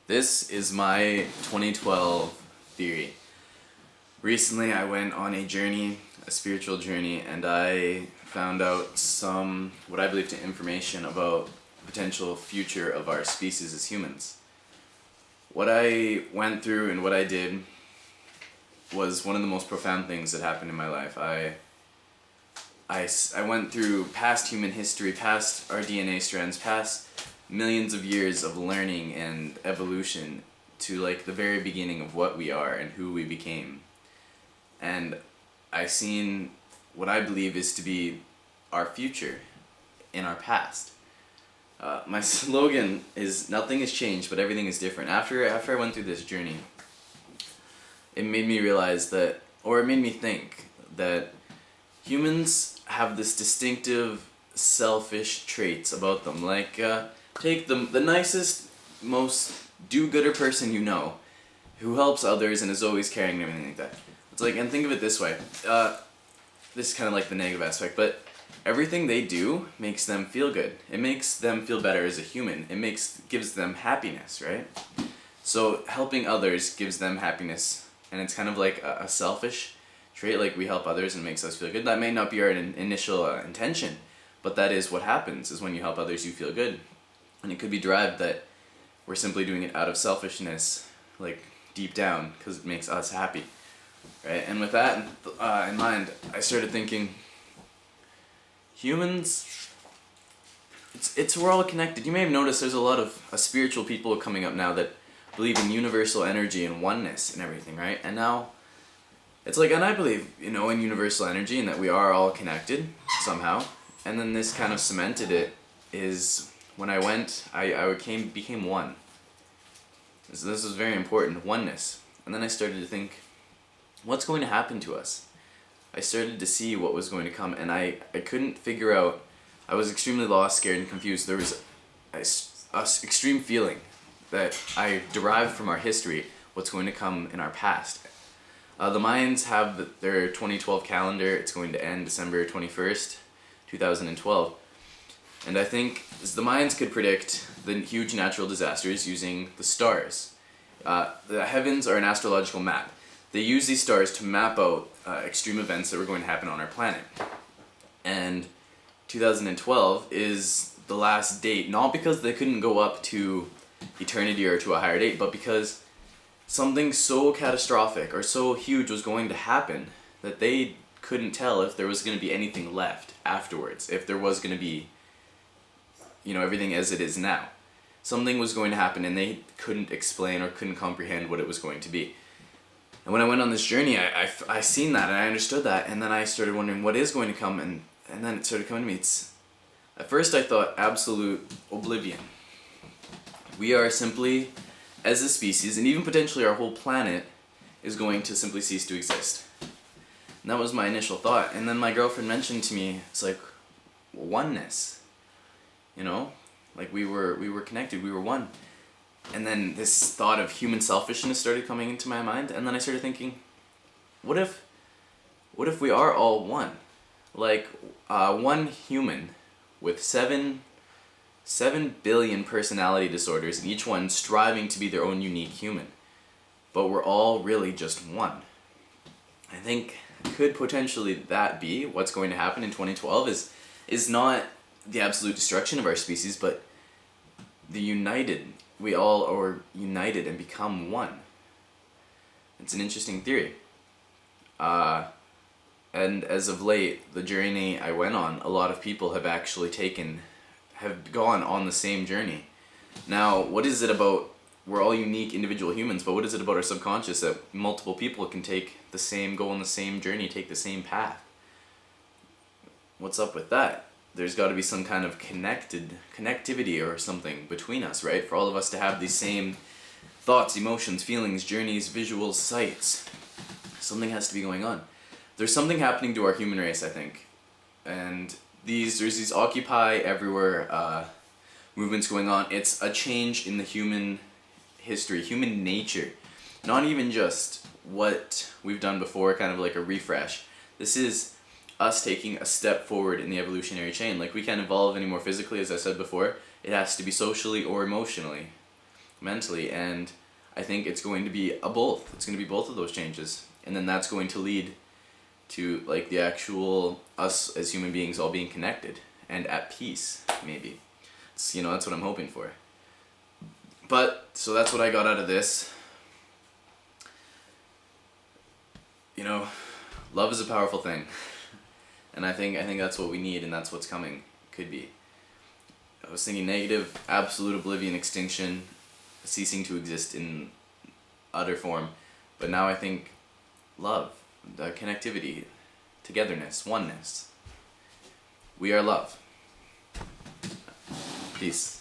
This is my 2012 theory. Recently I went on a journey, a spiritual journey, and I found out some, what I believe to information about the potential future of our species as humans. What I went through and what I did was one of the most profound things that happened in my life. I went through past human history, past our DNA strands, past millions of years of learning and evolution to like the very beginning of what we are and who we became. And I seen what I believe is to be our future in our past. My slogan is nothing has changed, but everything is different. After I went through this journey, it made me realize that, or it made me think that humans have this distinctive selfish traits about them. Like, take the nicest, most do-gooder person you know, who helps others and is always caring and everything like that. It's like, and think of it this way. This is kind of like the negative aspect, but everything they do makes them feel good. It makes them feel better as a human. Gives them happiness, right? So helping others gives them happiness, and it's kind of like a selfish trait. Like, we help others and it makes us feel good. That may not be our initial intention, but that is what happens. Is when you help others, you feel good. And it could be derived that we're simply doing it out of selfishness, like deep down, because it makes us happy, right? And with that in mind, I started thinking, humans, we're all connected. You may have noticed there's a lot of spiritual people coming up now that believe in universal energy and oneness and everything, right? And now, it's like, and I believe, in universal energy and that we are all connected somehow. And then this kind of cemented it. Is when I went, I became one. This was very important, oneness. And then I started to think, what's going to happen to us? I started to see what was going to come, and I couldn't figure out. I was extremely lost, scared, and confused. There was a extreme feeling that I derived from our history, what's going to come in our past. The Mayans have their 2012 calendar. It's going to end December 21st, 2012. And I think the Mayans could predict the huge natural disasters using the stars. The heavens are an astrological map. They use these stars to map out extreme events that were going to happen on our planet. And 2012 is the last date, not because they couldn't go up to eternity or to a higher date, but because something so catastrophic or so huge was going to happen that they couldn't tell if there was going to be anything left afterwards, if there was going to be everything as it is now. Something was going to happen and they couldn't explain or couldn't comprehend what it was going to be. And when I went on this journey, I seen that and I understood that, and then I started wondering what is going to come, and then it started coming to me. At first I thought absolute oblivion. We are simply, as a species, and even potentially our whole planet, is going to simply cease to exist. And that was my initial thought. And then my girlfriend mentioned to me, it's like, oneness. Like we were connected, we were one. And then this thought of human selfishness started coming into my mind, and then I started thinking, what if we are all one? Like, one human with 7 billion personality disorders, and each one striving to be their own unique human. But we're all really just one. I think could potentially that be what's going to happen in 2012 is not the absolute destruction of our species, but we all are united and become one. It's an interesting theory. And as of late, the journey I went on, a lot of people have gone on the same journey. Now, what is it about, we're all unique individual humans, but what is it about our subconscious that multiple people can go on the same journey, take the same path? What's up with that? There's got to be some kind of connectivity or something between us, right? For all of us to have these same thoughts, emotions, feelings, journeys, visuals, sights. Something has to be going on. There's something happening to our human race, I think. And there's these Occupy Everywhere movements going on. It's a change in the human history, human nature. Not even just what we've done before, kind of like a refresh. This is us taking a step forward in the evolutionary chain. Like, we can't evolve anymore physically, as I said before. It has to be socially or emotionally. mentally, and I think it's going to be a both. It's going to be both of those changes, and then that's going to lead to like the actual us as human beings all being connected and at peace, maybe. It's, that's what I'm hoping for. But so that's what I got out of this. Love is a powerful thing, and I think that's what we need, and that's what's coming. Could be. I was thinking negative, absolute oblivion, extinction, ceasing to exist in utter form, but now I think love, the connectivity, togetherness, oneness. We are love. Peace.